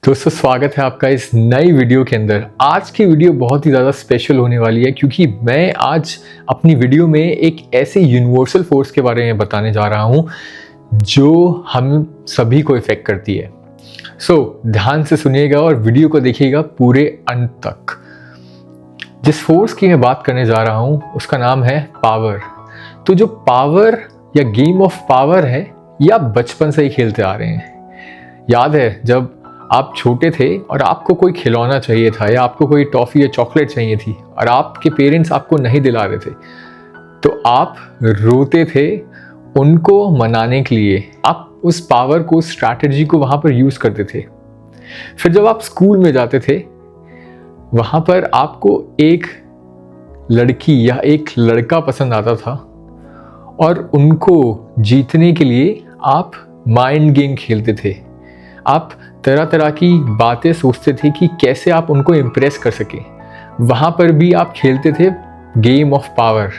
दोस्तों स्वागत है आपका इस नई वीडियो के अंदर। आज की वीडियो बहुत ही ज़्यादा स्पेशल होने वाली है क्योंकि मैं आज अपनी वीडियो में एक ऐसे यूनिवर्सल फोर्स के बारे में बताने जा रहा हूँ जो हम सभी को इफ़ेक्ट करती है। ध्यान से सुनिएगा और वीडियो को देखिएगा पूरे अंत तक। जिस फोर्स की मैं बात करने जा रहा हूँ उसका नाम है पावर। तो जो पावर या गेम ऑफ पावर है ये आप बचपन से ही खेलते आ रहे हैं। याद है जब आप छोटे थे और आपको कोई खिलौना चाहिए था या आपको कोई टॉफ़ी या चॉकलेट चाहिए थी और आपके पेरेंट्स आपको नहीं दिला रहे थे तो आप रोते थे उनको मनाने के लिए। आप उस पावर को, स्ट्रैटेजी को वहाँ पर यूज़ करते थे। फिर जब आप स्कूल में जाते थे वहाँ पर आपको एक लड़की या एक लड़का पसंद आता था और उनको जीतने के लिए आप माइंड गेम खेलते थे। आप तरह तरह की बातें सोचते थे कि कैसे आप उनको इम्प्रेस कर सके। वहाँ पर भी आप खेलते थे गेम ऑफ पावर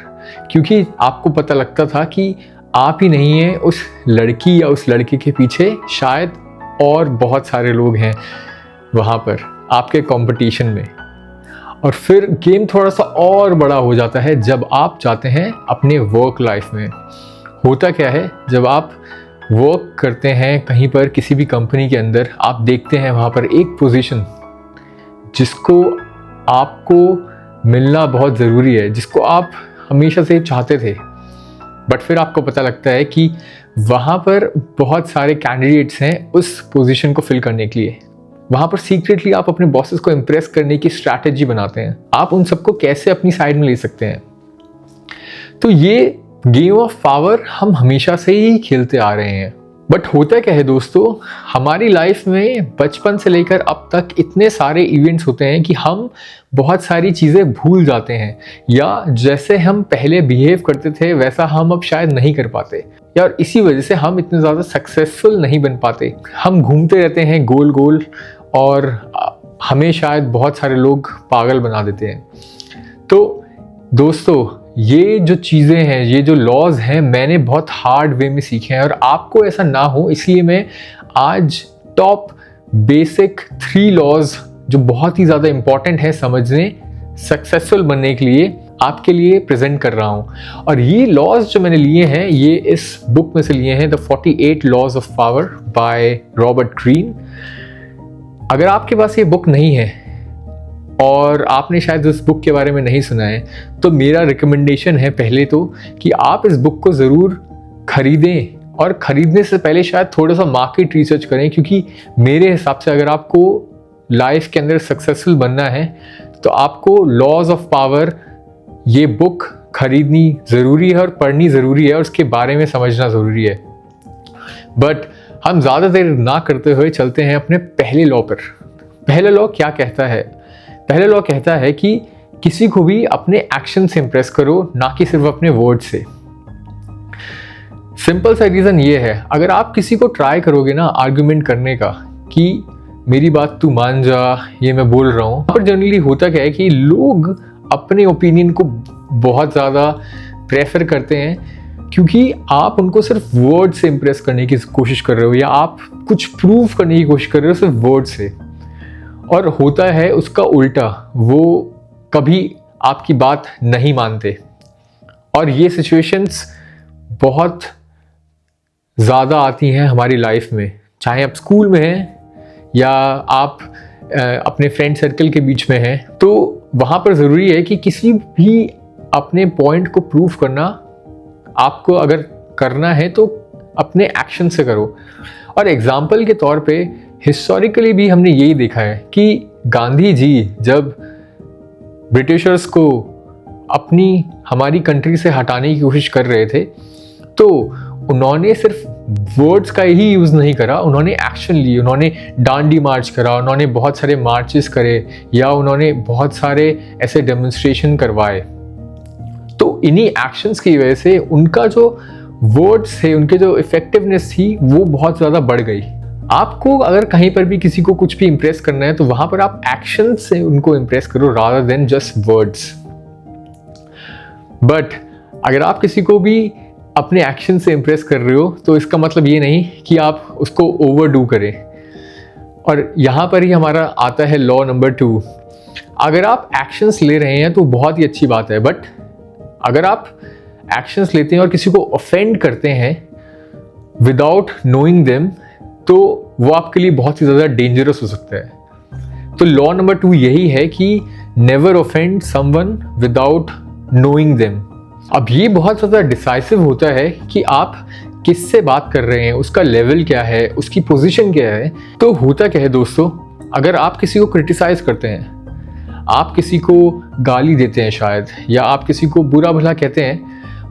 क्योंकि आपको पता लगता था कि आप ही नहीं हैं उस लड़की या उस लड़के के पीछे, शायद और बहुत सारे लोग हैं वहाँ पर आपके कंपटीशन में। और फिर गेम थोड़ा सा और बड़ा हो जाता है जब आप जाते हैं अपने वर्क लाइफ में। होता क्या है, जब आप वर्क करते हैं कहीं पर किसी भी कंपनी के अंदर, आप देखते हैं वहाँ पर एक पोजीशन जिसको आपको मिलना बहुत ज़रूरी है, जिसको आप हमेशा से चाहते थे। बट फिर आपको पता लगता है कि वहाँ पर बहुत सारे कैंडिडेट्स हैं उस पोजीशन को फिल करने के लिए। वहाँ पर सीक्रेटली आप अपने बॉसेस को इम्प्रेस करने की स्ट्रैटेजी बनाते हैं। आप उन सबको कैसे अपनी साइड में ले सकते हैं। तो ये गेम ऑफ पावर हम हमेशा से ही खेलते आ रहे हैं। बट होता क्या है दोस्तों, हमारी लाइफ में बचपन से लेकर अब तक इतने सारे इवेंट्स होते हैं कि हम बहुत सारी चीज़ें भूल जाते हैं, या जैसे हम पहले बिहेव करते थे वैसा हम अब शायद नहीं कर पाते, या और इसी वजह से हम इतने ज़्यादा सक्सेसफुल नहीं बन पाते। हम घूमते रहते हैं गोल गोल और हमें शायद बहुत सारे लोग पागल बना देते हैं। तो दोस्तों ये जो चीज़ें हैं, ये जो लॉज हैं, मैंने बहुत हार्ड वे में सीखे हैं और आपको ऐसा ना हो इसलिए मैं आज टॉप बेसिक 3 लॉज जो बहुत ही ज़्यादा इम्पॉर्टेंट है समझने, सक्सेसफुल बनने के लिए आपके लिए प्रेजेंट कर रहा हूँ। और ये लॉज जो मैंने लिए हैं ये इस बुक में से लिए हैं, the 48 laws of power by Robert Greene. अगर आपके पास ये बुक नहीं है और आपने शायद उस बुक के बारे में नहीं सुना है तो मेरा रिकमेंडेशन है पहले तो कि आप इस बुक को ज़रूर खरीदें, और ख़रीदने से पहले शायद थोड़ा सा मार्केट रिसर्च करें, क्योंकि मेरे हिसाब से अगर आपको लाइफ के अंदर सक्सेसफुल बनना है तो आपको लॉज ऑफ पावर ये बुक खरीदनी ज़रूरी है और पढ़नी ज़रूरी है और उसके बारे में समझना ज़रूरी है। बट हम ज़्यादा देर ना करते हुए चलते हैं अपने पहले लॉ पर। पहला लॉ क्या कहता है? पहला लॉ कहता है कि किसी को भी अपने एक्शन से इंप्रेस करो, ना कि सिर्फ अपने वर्ड से। सिंपल सा रीज़न ये है, अगर आप किसी को ट्राई करोगे ना आर्गुमेंट करने का कि मेरी बात तू मान जा, ये मैं बोल रहा हूँ, पर जनरली होता क्या है कि लोग अपने ओपिनियन को बहुत ज़्यादा प्रेफर करते हैं क्योंकि आप उनको सिर्फ वर्ड से इंप्रेस करने की कोशिश कर रहे हो या आप कुछ प्रूव करने की कोशिश कर रहे हो सिर्फ वर्ड से। और होता है उसका उल्टा, वो कभी आपकी बात नहीं मानते। और ये सिचुएशंस बहुत ज़्यादा आती हैं हमारी लाइफ में, चाहे आप स्कूल में हैं या आप अपने फ्रेंड सर्कल के बीच में हैं। तो वहाँ पर ज़रूरी है कि किसी भी अपने पॉइंट को प्रूव करना आपको अगर करना है तो अपने एक्शन से करो। और एग्जाम्पल के तौर पे हिस्टोरिकली भी हमने यही देखा है कि गांधी जी जब ब्रिटिशर्स को हमारी कंट्री से हटाने की कोशिश कर रहे थे तो उन्होंने सिर्फ वर्ड्स का ही यूज़ नहीं करा, उन्होंने एक्शन लिए। उन्होंने डांडी मार्च करा, उन्होंने बहुत सारे मार्चेस करे या उन्होंने बहुत सारे ऐसे डेमोन्स्ट्रेशन करवाए। तो इन्हीं एक्शंस की वजह से उनका जो वर्ड्स थे, उनके जो इफेक्टिवनेस थी वो बहुत ज़्यादा बढ़ गई। आपको अगर कहीं पर भी किसी को कुछ भी इम्प्रेस करना है तो वहाँ पर आप एक्शन से उनको इम्प्रेस करो rather than just words. But अगर आप किसी को भी अपने एक्शन से इम्प्रेस कर रहे हो तो इसका मतलब ये नहीं कि आप उसको ओवरडू करें। और यहाँ पर ही हमारा आता है लॉ नंबर 2। अगर आप एक्शंस ले रहे हैं तो बहुत ही अच्छी बात है, बट अगर आप एक्शंस लेते हैं और किसी को ऑफेंड करते हैं विदाउट नोइंग देम, तो वो आपके लिए बहुत ही ज़्यादा डेंजरस हो सकता है। तो लॉ नंबर 2 यही है कि never offend someone without knowing them. अब ये बहुत ज़्यादा डिसाइसिव होता है कि आप किससे बात कर रहे हैं, उसका लेवल क्या है, उसकी पोजीशन क्या है। तो होता क्या है दोस्तों, अगर आप किसी को क्रिटिसाइज करते हैं, आप किसी को गाली देते हैं शायद, या आप किसी को बुरा भला कहते हैं,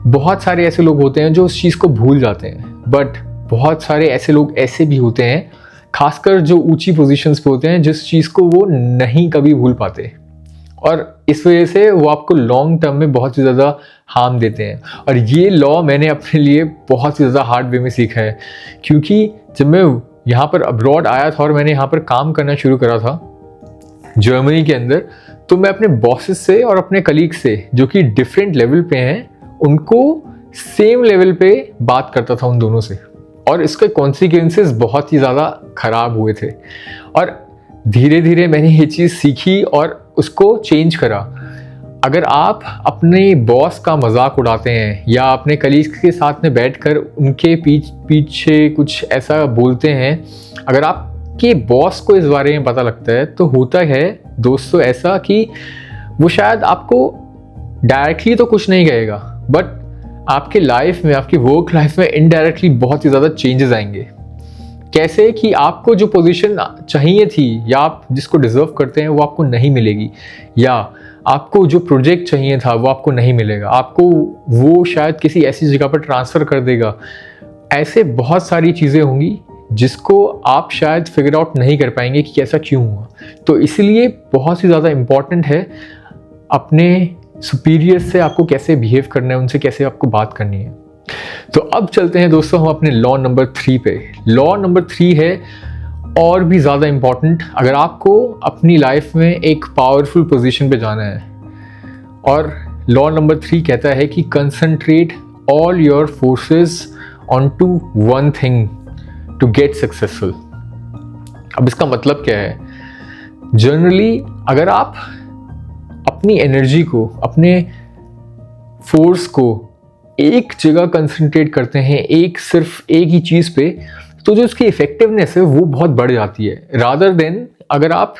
बहुत सारे ऐसे लोग होते हैं जो उस चीज़ को भूल जाते हैं। बट बहुत सारे ऐसे लोग ऐसे भी होते हैं, खासकर जो ऊंची पोजीशंस पे होते हैं, जिस चीज़ को वो नहीं कभी भूल पाते, और इस वजह से वो आपको लॉन्ग टर्म में बहुत ही ज़्यादा हार्म देते हैं। और ये लॉ मैंने अपने लिए बहुत ही ज़्यादा हार्ड वे में सीखा है, क्योंकि जब मैं यहाँ पर अब्रॉड आया था और मैंने यहाँ पर काम करना शुरू करा था जर्मनी के अंदर, तो मैं अपने बॉसेस से और अपने कलीग से जो कि डिफरेंट लेवल पे हैं, उनको सेम लेवल पे बात करता था उन दोनों से, और इसके कॉन्सिक्वेंसेस बहुत ही ज़्यादा ख़राब हुए थे। और धीरे धीरे मैंने ये चीज़ सीखी और उसको चेंज करा। अगर आप अपने बॉस का मजाक उड़ाते हैं या अपने कलीग्स के साथ में बैठकर उनके पीछे कुछ ऐसा बोलते हैं, अगर आपके बॉस को इस बारे में पता लगता है, तो होता है दोस्तों ऐसा कि वो शायद आपको डायरेक्टली तो कुछ नहीं कहेगा, बट आपके लाइफ में, आपकी वर्क लाइफ में इनडायरेक्टली बहुत ही ज़्यादा चेंजेस आएंगे। कैसे कि आपको जो पोजीशन चाहिए थी या आप जिसको डिज़र्व करते हैं वो आपको नहीं मिलेगी, या आपको जो प्रोजेक्ट चाहिए था वो आपको नहीं मिलेगा, आपको वो शायद किसी ऐसी जगह पर ट्रांसफ़र कर देगा। ऐसे बहुत सारी चीज़ें होंगी जिसको आप शायद फिगर आउट नहीं कर पाएंगे कि ऐसा क्यों हुआ। तो इसलिए बहुत ही ज़्यादा इम्पॉर्टेंट है अपने सुपीरियर्स से आपको कैसे बिहेव करना है, उनसे कैसे आपको बात करनी है। तो अब चलते हैं दोस्तों हम अपने लॉ नंबर 3 पे। लॉ नंबर 3 है और भी ज़्यादा इम्पॉर्टेंट अगर आपको अपनी लाइफ में एक पावरफुल पोजीशन पे जाना है। और लॉ नंबर 3 कहता है कि concentrate all your forces on to one thing to get successful. अब इसका मतलब क्या है? जनरली अगर आप अपनी एनर्जी को, अपने फोर्स को एक जगह कंसंट्रेट करते हैं, सिर्फ एक ही चीज़ पे, तो जो उसकी इफेक्टिवनेस है वो बहुत बढ़ जाती है। रादर देन अगर आप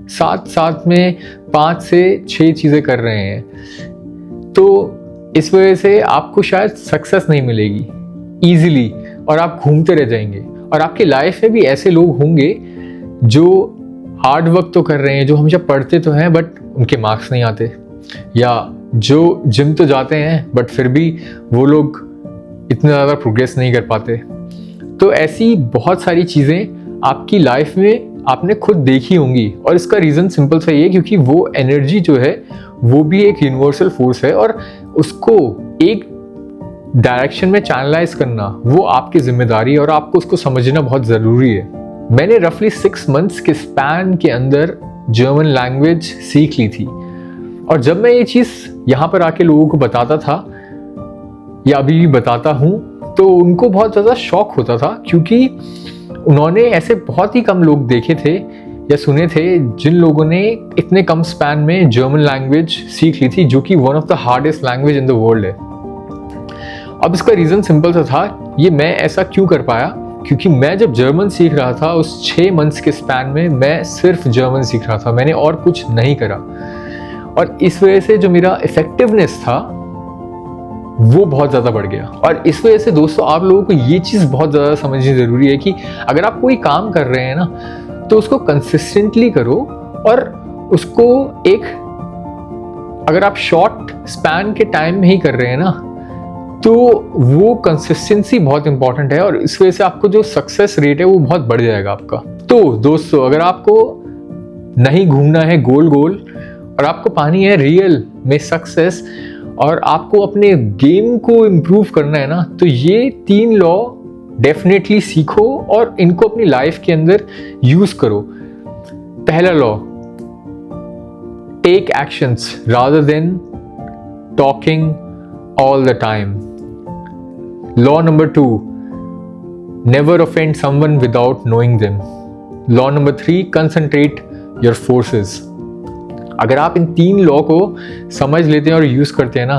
साथ में 5 से 6 चीज़ें कर रहे हैं, तो इस वजह से आपको शायद सक्सेस नहीं मिलेगी ईजिली, और आप घूमते रह जाएंगे। और आपकी लाइफ में भी ऐसे लोग होंगे जो हार्ड वर्क तो कर रहे हैं, जो हमेशा पढ़ते तो हैं बट उनके मार्क्स नहीं आते, या जो जिम तो जाते हैं बट फिर भी वो लोग इतना ज़्यादा प्रोग्रेस नहीं कर पाते। तो ऐसी बहुत सारी चीज़ें आपकी लाइफ में आपने खुद देखी होंगी, और इसका रीज़न सिंपल सा ये है क्योंकि वो एनर्जी जो है वो भी एक यूनिवर्सल फोर्स है, और उसको एक डायरेक्शन में चैनलाइज करना वो आपकी जिम्मेदारी है, और आपको उसको समझना बहुत ज़रूरी है। मैंने रफली 6 मंथ्स के स्पैन के अंदर जर्मन लैंग्वेज सीख ली थी, और जब मैं ये चीज़ यहाँ पर आके लोगों को बताता था या अभी भी बताता हूँ, तो उनको बहुत ज़्यादा शौक होता था, क्योंकि उन्होंने ऐसे बहुत ही कम लोग देखे थे या सुने थे जिन लोगों ने इतने कम स्पैन में जर्मन लैंग्वेज सीख ली थी, जो कि one of the hardest language in the world है। अब इसका रीज़न सिंपल सा था, ये मैं ऐसा क्यों कर पाया, क्योंकि मैं जब जर्मन सीख रहा था उस 6 मंथ्स के स्पैन में मैं सिर्फ जर्मन सीख रहा था, मैंने और कुछ नहीं करा। और इस वजह से जो मेरा इफेक्टिवनेस था वो बहुत ज़्यादा बढ़ गया। और इस वजह से दोस्तों आप लोगों को ये चीज़ बहुत ज़्यादा समझनी ज़रूरी है कि अगर आप कोई काम कर रहे हैं ना, तो उसको कंसिस्टेंटली करो, और उसको एक, अगर आप शॉर्ट स्पैन के टाइम में ही कर रहे हैं ना, तो वो कंसिस्टेंसी बहुत इंपॉर्टेंट है, और इस वजह से आपको जो सक्सेस रेट है वो बहुत बढ़ जाएगा आपका। तो दोस्तों अगर आपको नहीं घूमना है गोल गोल, और आपको पानी है रियल में सक्सेस, और आपको अपने गेम को इम्प्रूव करना है ना, तो ये 3 लॉ डेफिनेटली सीखो और इनको अपनी लाइफ के अंदर यूज करो। पहला law, take actions rather than talking all the time. Law number 2, never offend someone without knowing them. Law number 3, concentrate your forces. अगर आप इन 3 लॉ को समझ लेते हैं और यूज़ करते हैं ना,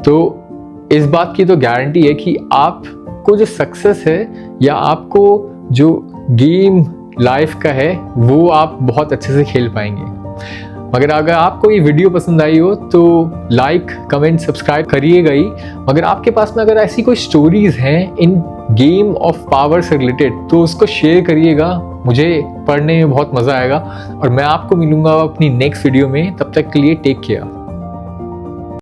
तो इस बात की तो गारंटी है कि आपको जो सक्सेस है या आपको जो गेम लाइफ का है वो आप बहुत अच्छे से खेल पाएंगे। मगर अगर आपको ये वीडियो पसंद आई हो तो लाइक, कमेंट, सब्सक्राइब करिएगा ही। मगर आपके पास में अगर ऐसी कोई स्टोरीज हैं इन गेम ऑफ पावर से रिलेटेड तो उसको शेयर करिएगा, मुझे पढ़ने में बहुत मज़ा आएगा। और मैं आपको मिलूंगा अपनी नेक्स्ट वीडियो में, तब तक के लिए टेक केयर।